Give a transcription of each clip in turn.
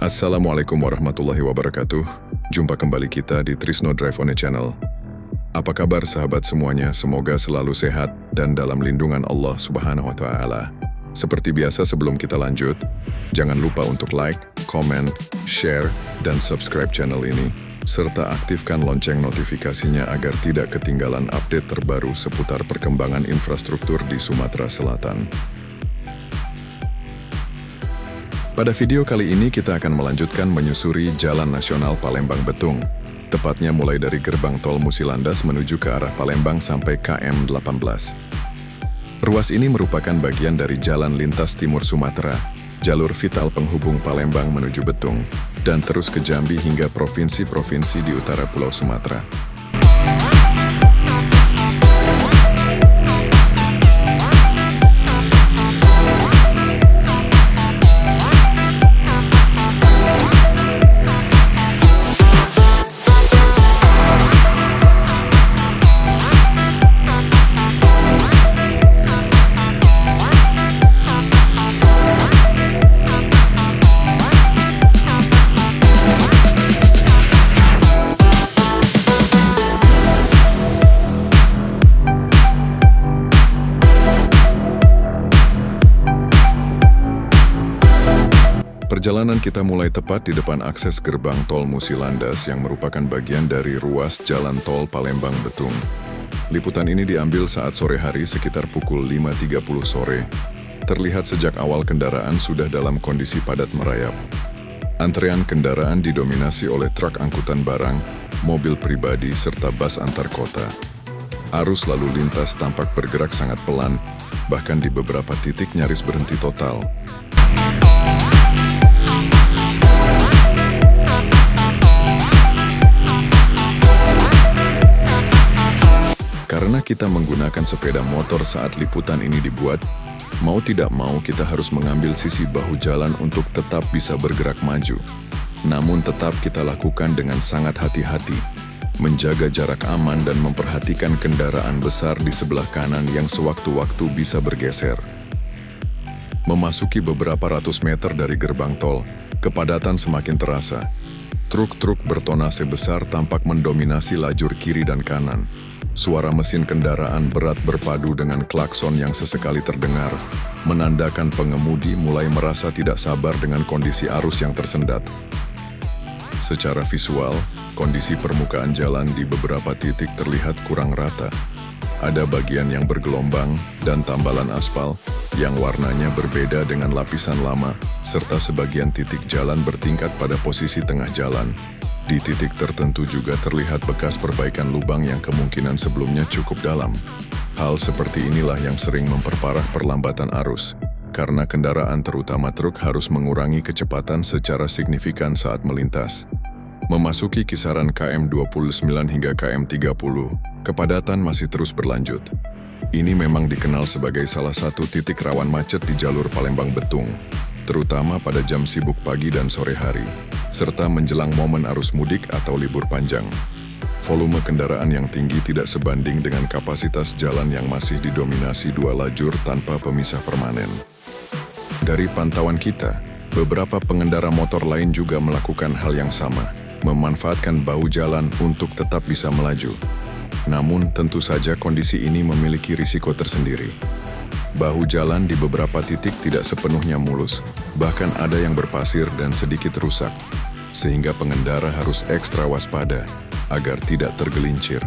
Assalamualaikum warahmatullahi wabarakatuh. Jumpa kembali kita di Trisno Drive On Channel. Apa kabar sahabat semuanya? Semoga selalu sehat dan dalam lindungan Allah Subhanahu wa Ta'ala. Seperti biasa sebelum kita lanjut, jangan lupa untuk like, comment, share, dan subscribe channel ini, serta aktifkan lonceng notifikasinya agar tidak ketinggalan update terbaru seputar perkembangan infrastruktur di Sumatera Selatan. Pada video kali ini kita akan melanjutkan menyusuri Jalan Nasional Palembang-Betung, tepatnya mulai dari gerbang tol Musilandas menuju ke arah Palembang sampai KM 18. Ruas ini merupakan bagian dari Jalan Lintas Timur Sumatera, jalur vital penghubung Palembang menuju Betung, dan terus ke Jambi hingga provinsi-provinsi di utara Pulau Sumatera. Perjalanan kita mulai tepat di depan akses gerbang tol Musilandas yang merupakan bagian dari ruas jalan tol Palembang-Betung. Liputan ini diambil saat sore hari sekitar pukul 5.30 sore. Terlihat sejak awal kendaraan sudah dalam kondisi padat merayap. Antrean kendaraan didominasi oleh truk angkutan barang, mobil pribadi, serta bus antar kota. Arus lalu lintas tampak bergerak sangat pelan, bahkan di beberapa titik nyaris berhenti total. Karena kita menggunakan sepeda motor saat liputan ini dibuat, mau tidak mau kita harus mengambil sisi bahu jalan untuk tetap bisa bergerak maju. Namun tetap kita lakukan dengan sangat hati-hati, menjaga jarak aman dan memperhatikan kendaraan besar di sebelah kanan yang sewaktu-waktu bisa bergeser. Memasuki beberapa ratus meter dari gerbang tol, kepadatan semakin terasa. Truk-truk bertonase besar tampak mendominasi lajur kiri dan kanan. Suara mesin kendaraan berat berpadu dengan klakson yang sesekali terdengar, menandakan pengemudi mulai merasa tidak sabar dengan kondisi arus yang tersendat. Secara visual, kondisi permukaan jalan di beberapa titik terlihat kurang rata. Ada bagian yang bergelombang dan tambalan aspal yang warnanya berbeda dengan lapisan lama, serta sebagian titik jalan bertingkat pada posisi tengah jalan. Di titik tertentu juga terlihat bekas perbaikan lubang yang kemungkinan sebelumnya cukup dalam. Hal seperti inilah yang sering memperparah perlambatan arus, karena kendaraan terutama truk harus mengurangi kecepatan secara signifikan saat melintas. Memasuki kisaran KM 29 hingga KM 30, kepadatan masih terus berlanjut. Ini memang dikenal sebagai salah satu titik rawan macet di jalur Palembang-Betung, terutama pada jam sibuk pagi dan sore hari, serta menjelang momen arus mudik atau libur panjang. Volume kendaraan yang tinggi tidak sebanding dengan kapasitas jalan yang masih didominasi dua lajur tanpa pemisah permanen. Dari pantauan kita, beberapa pengendara motor lain juga melakukan hal yang sama, memanfaatkan bahu jalan untuk tetap bisa melaju. Namun, tentu saja kondisi ini memiliki risiko tersendiri. Bahu jalan di beberapa titik tidak sepenuhnya mulus, bahkan ada yang berpasir dan sedikit rusak, sehingga pengendara harus ekstra waspada agar tidak tergelincir.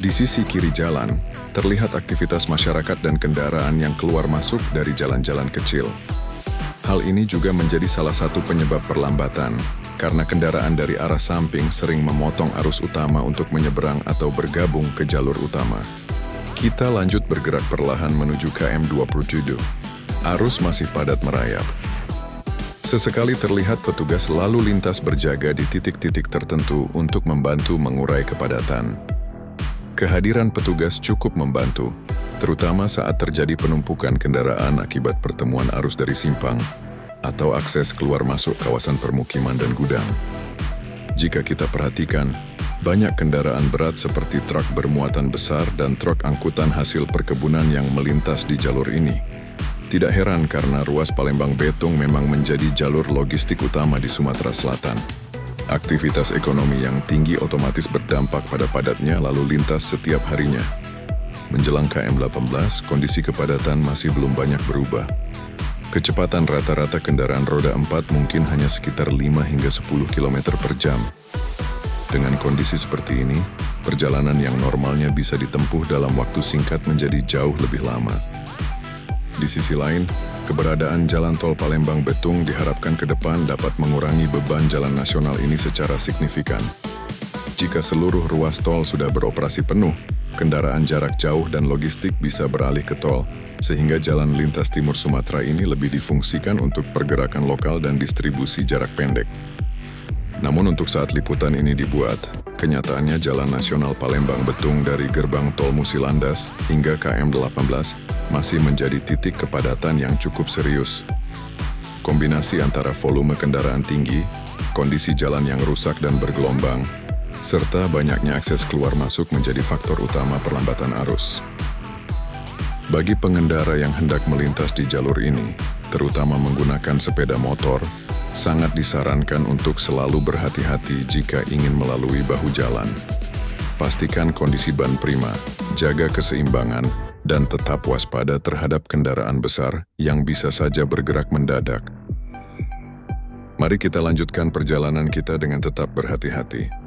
Di sisi kiri jalan, terlihat aktivitas masyarakat dan kendaraan yang keluar masuk dari jalan-jalan kecil. Hal ini juga menjadi salah satu penyebab perlambatan, karena kendaraan dari arah samping sering memotong arus utama untuk menyeberang atau bergabung ke jalur utama. Kita lanjut bergerak perlahan menuju KM 27. Arus masih padat merayap. Sesekali terlihat petugas lalu lintas berjaga di titik-titik tertentu untuk membantu mengurai kepadatan. Kehadiran petugas cukup membantu, terutama saat terjadi penumpukan kendaraan akibat pertemuan arus dari simpang atau akses keluar masuk kawasan permukiman dan gudang. Jika kita perhatikan, banyak kendaraan berat seperti truk bermuatan besar dan truk angkutan hasil perkebunan yang melintas di jalur ini. Tidak heran karena ruas Palembang Betung memang menjadi jalur logistik utama di Sumatera Selatan. Aktivitas ekonomi yang tinggi otomatis berdampak pada padatnya lalu lintas setiap harinya. Menjelang KM18, kondisi kepadatan masih belum banyak berubah. Kecepatan rata-rata kendaraan roda 4 mungkin hanya sekitar 5 hingga 10 km per jam. Dengan kondisi seperti ini, perjalanan yang normalnya bisa ditempuh dalam waktu singkat menjadi jauh lebih lama. Di sisi lain, keberadaan jalan tol Palembang Betung diharapkan ke depan dapat mengurangi beban jalan nasional ini secara signifikan. Jika seluruh ruas tol sudah beroperasi penuh, kendaraan jarak jauh dan logistik bisa beralih ke tol, sehingga jalan lintas timur Sumatera ini lebih difungsikan untuk pergerakan lokal dan distribusi jarak pendek. Namun untuk saat liputan ini dibuat, kenyataannya Jalan Nasional Palembang Betung dari gerbang tol Musilandas hingga KM18 masih menjadi titik kepadatan yang cukup serius. Kombinasi antara volume kendaraan tinggi, kondisi jalan yang rusak dan bergelombang, serta banyaknya akses keluar masuk menjadi faktor utama perlambatan arus. Bagi pengendara yang hendak melintas di jalur ini, terutama menggunakan sepeda motor, sangat disarankan untuk selalu berhati-hati jika ingin melalui bahu jalan. Pastikan kondisi ban prima, jaga keseimbangan, dan tetap waspada terhadap kendaraan besar yang bisa saja bergerak mendadak. Mari kita lanjutkan perjalanan kita dengan tetap berhati-hati.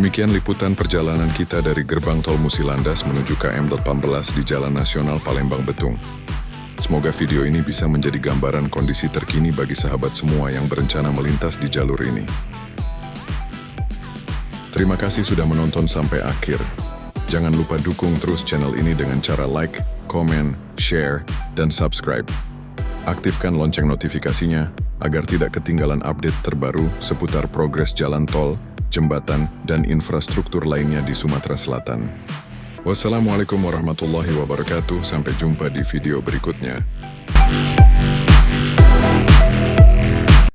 Demikian liputan perjalanan kita dari gerbang tol Musilandas menuju KM 18 di Jalan Nasional Palembang Betung. Semoga video ini bisa menjadi gambaran kondisi terkini bagi sahabat semua yang berencana melintas di jalur ini. Terima kasih sudah menonton sampai akhir. Jangan lupa dukung terus channel ini dengan cara like, komen, share, dan subscribe. Aktifkan lonceng notifikasinya agar tidak ketinggalan update terbaru seputar progres jalan tol, jembatan, dan infrastruktur lainnya di Sumatera Selatan. Wassalamualaikum warahmatullahi wabarakatuh. Sampai jumpa di video berikutnya.